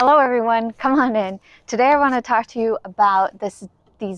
Hello everyone, come on in. Today I want to talk to you about these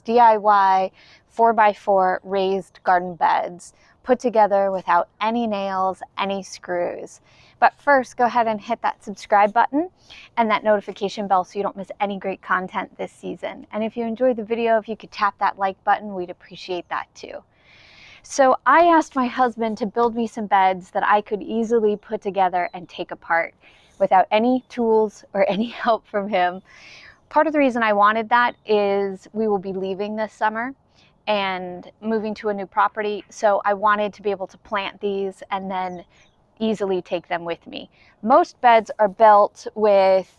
DIY 4x4 raised garden beds put together without any nails, any screws. But first, go ahead and hit that subscribe button and that notification bell so you don't miss any great content this season. And if you enjoyed the video, if you could tap that like button, we'd appreciate that too. So I asked my husband to build me some beds that I could easily put together and take apart without any tools or any help from him. Part of the reason I wanted that is we will be leaving this summer and moving to a new property, so I wanted to be able to plant these and then easily take them with me. Most beds are built with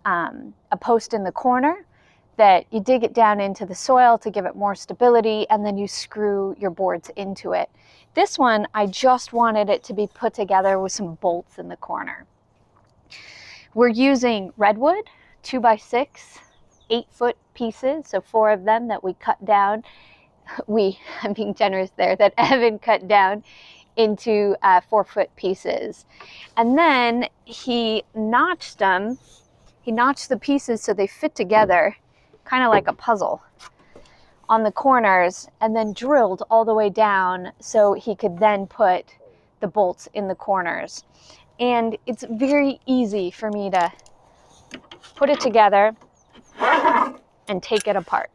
a post in the corner that you dig it down into the soil to give it more stability, and then you screw your boards into it. This one, I just wanted it to be put together with some bolts in the corner. We're using redwood, 2x6, 8-foot pieces, so 4 of them that we cut down. I'm being generous there, that Evan cut down into 4-foot pieces. And then he notched them. He notched the pieces so they fit together, kind of like a puzzle, on the corners, and then drilled all the way down so he could then put the bolts in the corners. And it's very easy for me to put it together and take it apart.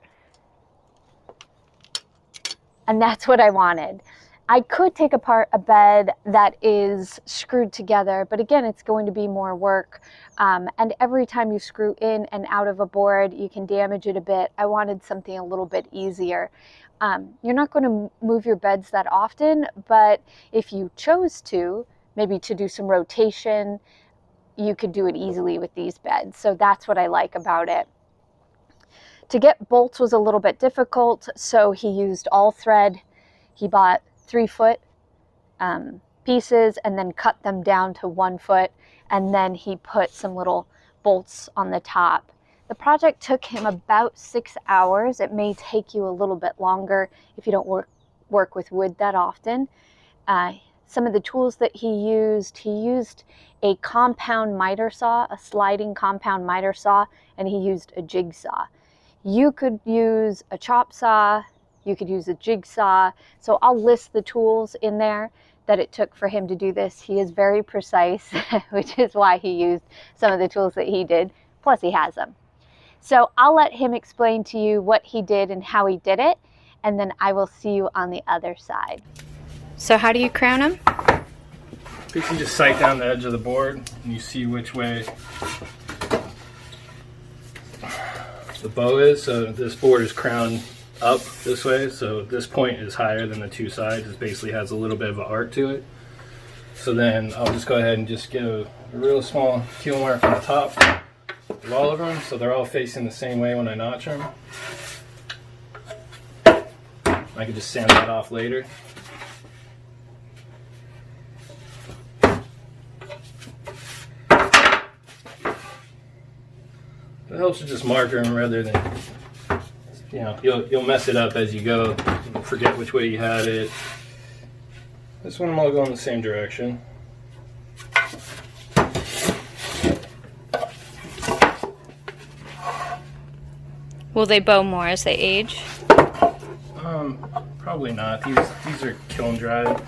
And that's what I wanted. I could take apart a bed that is screwed together, but again, it's going to be more work. And every time you screw in and out of a board, you can damage it a bit. I wanted something a little bit easier. You're not going to move your beds that often, but if you chose to, maybe to do some rotation, you could do it easily with these beds. So that's what I like about it. To get bolts was a little bit difficult, so he used all thread. He bought 3-foot pieces and then cut them down to 1 foot, and then he put some little bolts on the top. The project took him about 6 hours. It may take you a little bit longer if you don't work with wood that often. Some of the tools that he used a compound miter saw, a sliding compound miter saw, and he used a jigsaw. You could use a chop saw, you could use a jigsaw. So I'll list the tools in there that it took for him to do this. He is very precise, which is why he used some of the tools that he did, plus he has them. So I'll let him explain to you what he did and how he did it, and then I will see you on the other side. So how do you crown them? You can just sight down the edge of the board and you see which way the bow is. So this board is crowned up this way, so this point is higher than the two sides. It basically has a little bit of an arc to it. So then I'll just go ahead and just give a real small keel mark on the top of all of them, so they're all facing the same way when I notch them. I can just sand that off later. It helps to just mark them rather than, you'll mess it up as you go. You'll forget which way you had it. This one will go in the same direction. Will they bow more as they age? Probably not. These are kiln dried,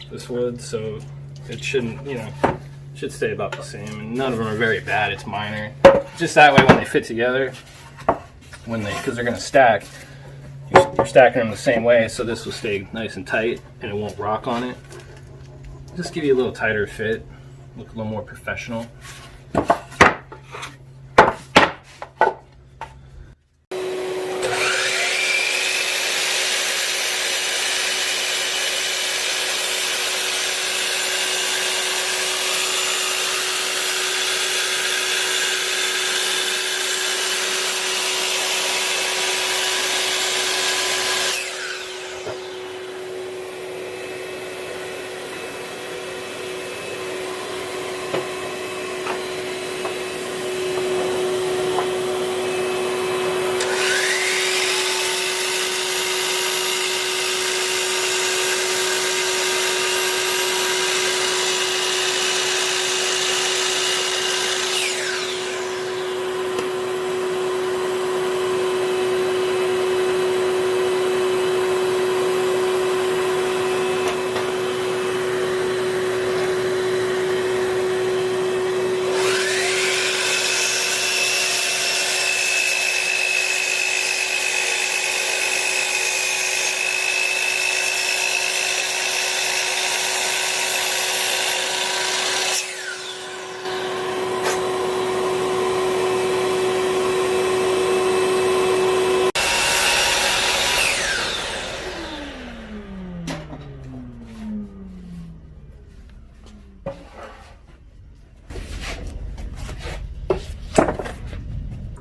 this wood, so it shouldn't, should stay about the same. And none of them are very bad. It's minor. Just that way when they fit together, because they're going to stack, you're stacking them the same way, so this will stay nice and tight and it won't rock on it. Just give you a little tighter fit, look a little more professional.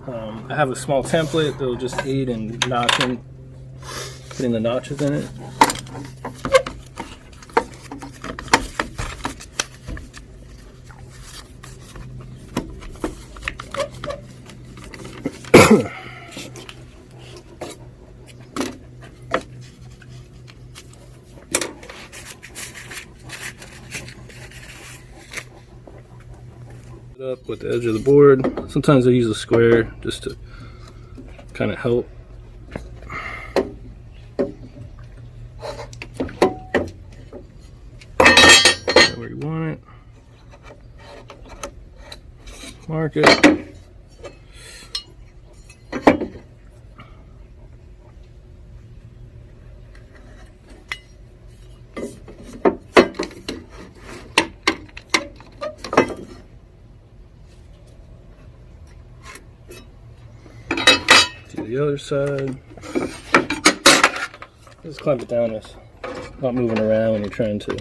I have a small template that'll just aid in notching, putting the notches in it. Up with the edge of the board. Sometimes I use a square just to kind of help. Right where you want it. Mark it. The other side. Just clamp it down. It's not moving around when you're trying to.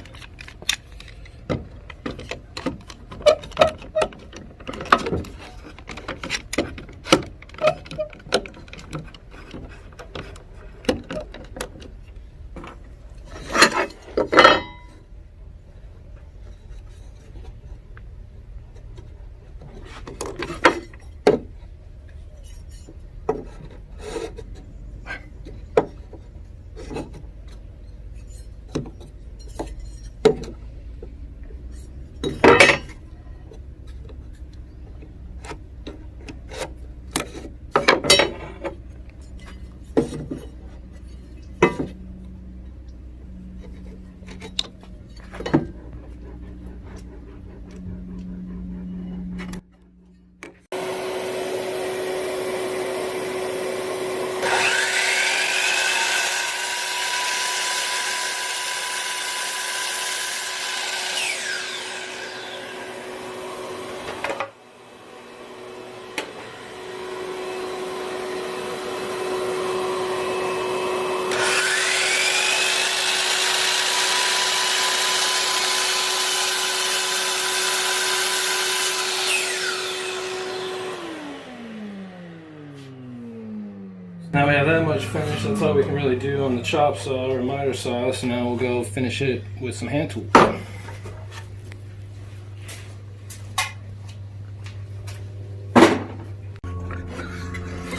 Now we have that much finished. That's all we can really do on the chop saw or miter saw. So now we'll go finish it with some hand tools.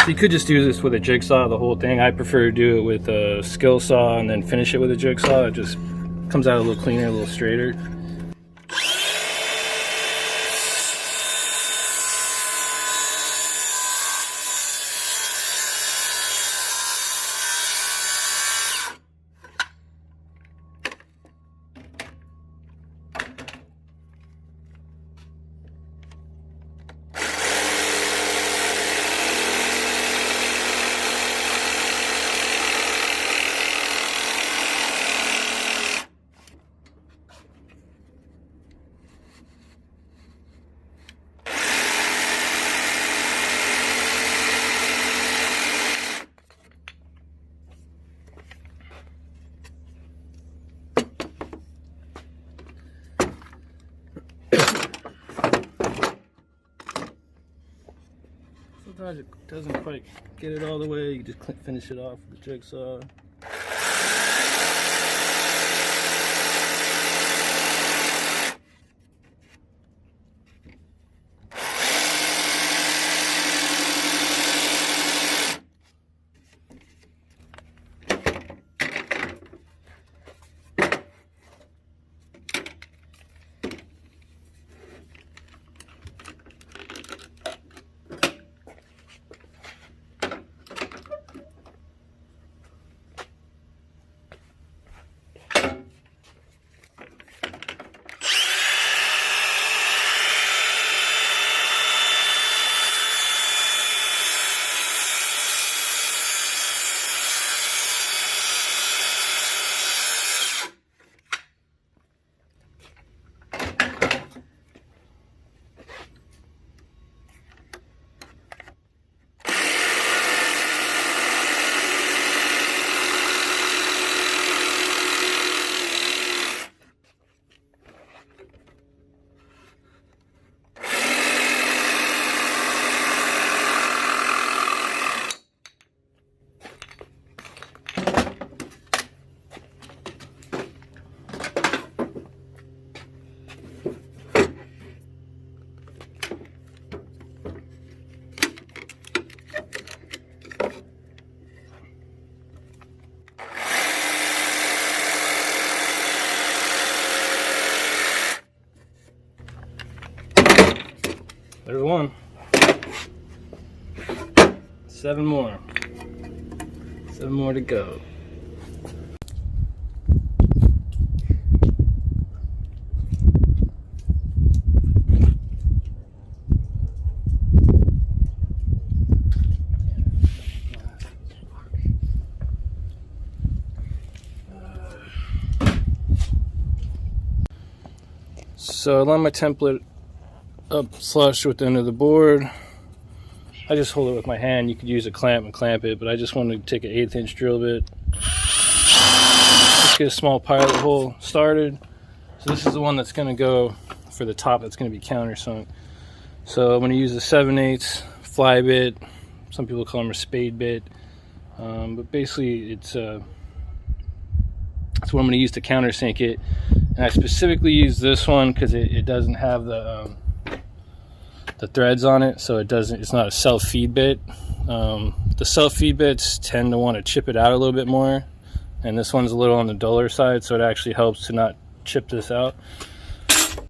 So you could just do this with a jigsaw, the whole thing. I prefer to do it with a skill saw and then finish it with a jigsaw. It just comes out a little cleaner, a little straighter. Sometimes it doesn't quite get it all the way. You just finish it off with the jigsaw. There's one. 7 more. 7 more to go. So I line my template up flush with the end of the board. I just hold it with my hand. You could use a clamp and clamp it, but I just wanted to take an 1/8 inch drill bit. Just get a small pilot hole started. So this is the one that's going to go for the top that's going to be countersunk. So I'm going to use a 7/8 fly bit. Some people call them a spade bit. But basically it's what I'm going to use to countersink it. And I specifically use this one because it doesn't have the threads on it, so it's not a self-feed bit. The self-feed bits tend to want to chip it out a little bit more, and this one's a little on the duller side, so it actually helps to not chip this out.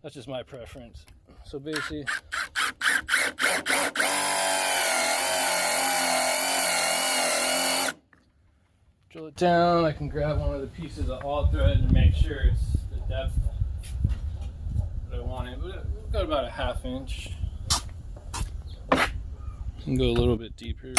That's just my preference. So basically, drill it down. I can grab one of the pieces of all thread and make sure it's the depth that I want it. But we've got about a 1/2 inch. Can go a little bit deeper.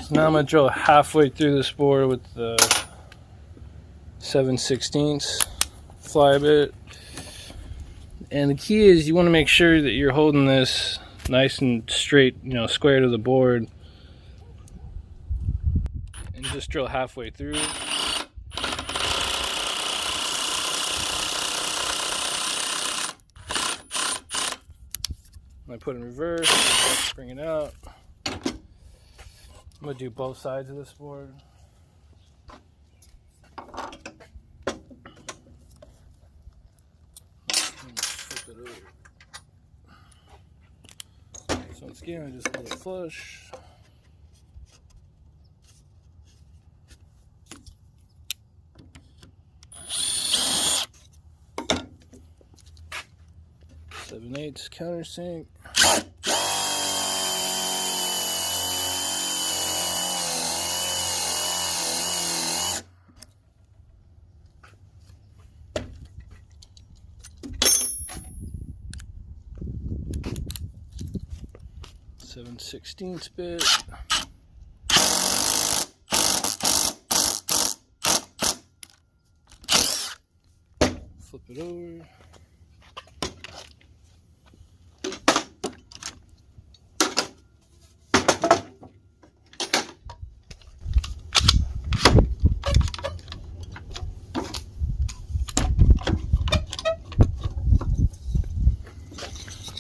So now I'm going to drill halfway through this board with the 7/16 fly bit. And the key is you want to make sure that you're holding this nice and straight, square to the board. And just drill halfway through. I put in reverse, bring it out. I'm going to do both sides of this board. Flip it over. So once again, I just hold it flush. Seven-eighths countersink. Seven 16th bit. Flip it over.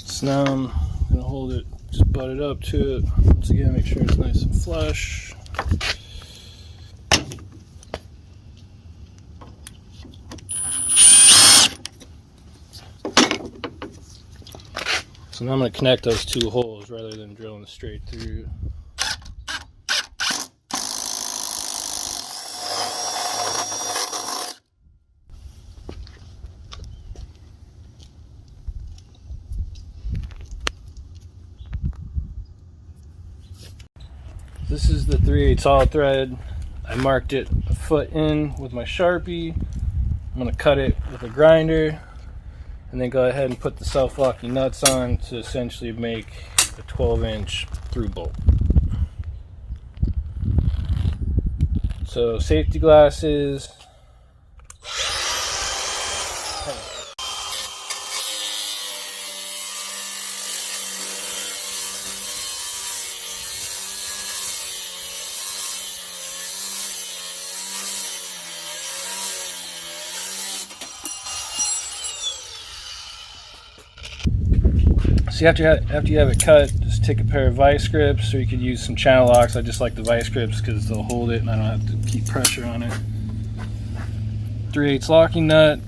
So now I'm going to hold it, just butt it up to it. Once again, make sure it's nice and flush. So now I'm going to connect those 2 holes rather than drilling straight through. This is the 3/8 all thread. I marked it a foot in with my Sharpie. I'm going to cut it with a grinder and then go ahead and put the self-locking nuts on to essentially make a 12-inch through bolt. So safety glasses. So after you have it cut, just take a pair of vice grips, or you could use some channel locks. I just like the vice grips because they'll hold it and I don't have to keep pressure on it. 3/8 locking nut.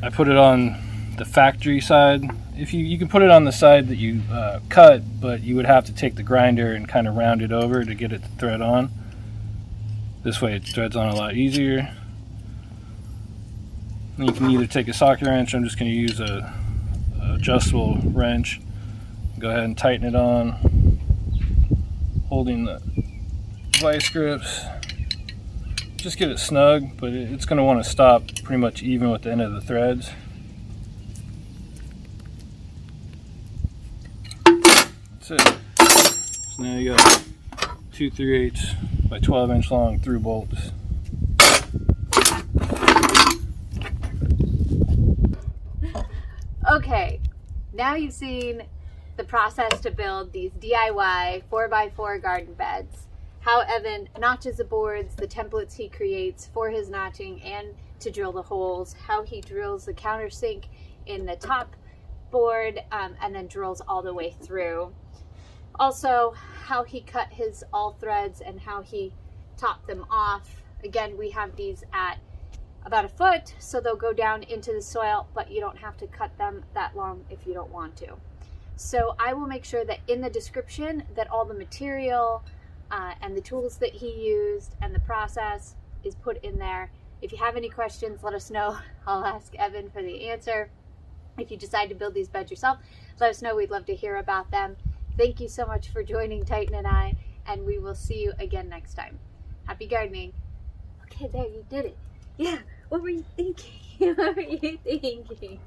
I put it on the factory side. If you can put it on the side that you cut, but you would have to take the grinder and kind of round it over to get it to thread on. This way it threads on a lot easier. And you can either take a socket wrench. I'm just going to use a adjustable wrench. Go ahead and tighten it on, holding the vice grips. Just get it snug, but it's going to want to stop pretty much even with the end of the threads. That's it. So now you got 2 3/8 by 12 inch long through bolts. Okay, now you've seen the process to build these DIY 4x4 garden beds, how Evan notches the boards, the templates he creates for his notching and to drill the holes, how he drills the countersink in the top board and then drills all the way through. Also, how he cut his all threads and how he topped them off. Again, we have these at about 1 foot, so they'll go down into the soil, but you don't have to cut them that long if you don't want to. So I will make sure that in the description that all the material and the tools that he used and the process is put in there. If you have any questions, let us know. I'll ask Evan for the answer. If you decide to build these beds yourself, let us know. We'd love to hear about them. Thank you so much for joining Titan and I, and we will see you again next time. Happy gardening. Okay, there, you did it. Yeah, what were you thinking? What were you thinking?